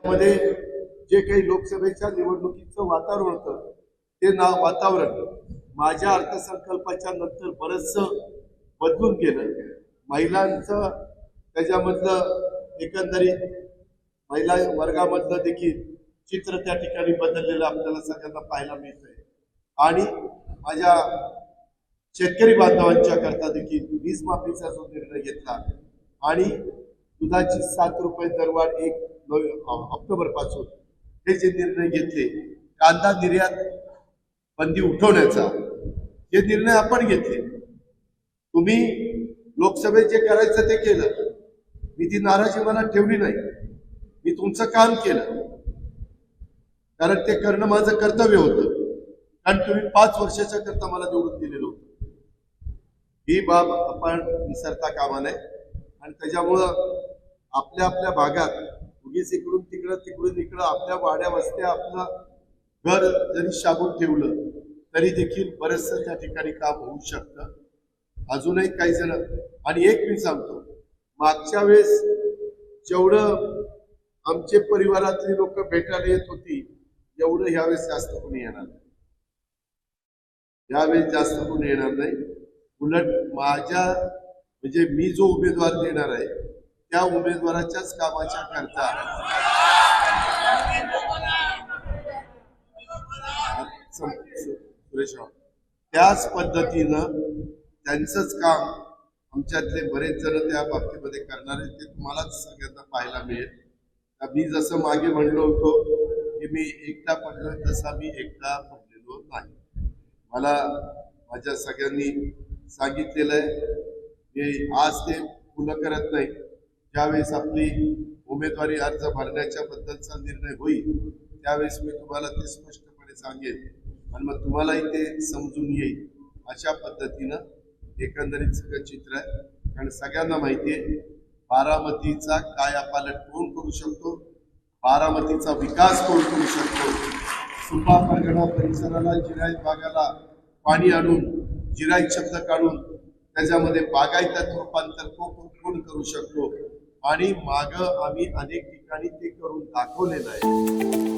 मध्ये जे काही लोकसभेच्या निवडणुकीचं वातावरण होतं ते वातावरण माझ्या अर्थसंकल्पाच्या नंतर बरंचसं बदलून गेलं. महिलांचं त्याच्यामधलं एकंदरीत महिला वर्गामधलं देखील चित्र त्या ठिकाणी बदललेलं आपल्याला सगळ्यांना पाहायला मिळतंय. आणि माझ्या शेतकरी बांधवांच्या करता देखील वीज माफीचा जो निर्णय घेतला आणि दुधाची 7 रुपये दरवाढ 1 ऑक्टोबर पासून हे जे निर्णय घेतले, कांदा निर्यात बंदी उठवण्याचा हे निर्णय आपण घेतले. तुम्ही लोकसभेत जे करायचं ते केलं. मी ती नाराजी मनात ठेवली नाही. मी तुमचं काम केलं कारण ते करणं माझं कर्तव्य होतं. कारण तुम्ही 5 वर्षाच्या करता मला निवडून दिलेलं होतं. ही बाब आपण विसरता कामा नये. आणि त्याच्यामुळं आपल्या आपल्या भागात उगीच इकडून तिकडं तिकडून इकडं आपल्या वाड्या वस्त्या आपलं घर जरी शाबून ठेवलं तरी देखील बरंचसं त्या ठिकाणी काम होऊ शकतं. अजूनही काही जण आणि एक मी सांगतो, मागच्या वेळेस जेवढं आमचे परिवारातली लोक भेटायला येत होती एवढं ह्यावेळेस जास्त कोणी येणार नाही. यावेळेस जास्त कोणी येणार नाही. उलट माझ्या म्हणजे मी जो उमेदवार देणार आहे त्या उमेदवाराच्याच कामाच्या करता त्याच पद्धतीनं त्यांचंच काम आमच्यातले बरेच जण त्या बाबतीमध्ये करणार आहेत. ते तुम्हालाच सगळ्यांना पाहायला मिळेल. मी जसं मागे म्हणलो होतो की मी एकटा पडलो तसा मी एकटा पडलेलो नाही. मला माझ्या सगळ्यांनी सांगितलेलं आहे की आज ते खुलं करत नाही. ज्यावेळेस आपली उमेदवारी अर्ज भरण्याच्या बद्दलचा निर्णय होईल त्यावेळेस मी तुम्हाला ते स्पष्टपणे सांगेन आणि मग तुम्हालाही ते समजून येईल. अशा पद्धतीनं एकंदरीत सगळं चित्र आहे. कारण सगळ्यांना माहिती आहे बारामतीचा कायापालट कोण करू शकतो, बारामतीचा विकास कोण करू शकतो. सुपा परगणा परिसराला जिरायत भागाला पाणी आणून जिरायत शब्द काढून त्याच्यामध्ये बागायतात रूपांतर कोण करू शकतो. आणि मागं आम्ही अनेक ठिकाणी ते करून दाखवलेलं आहे.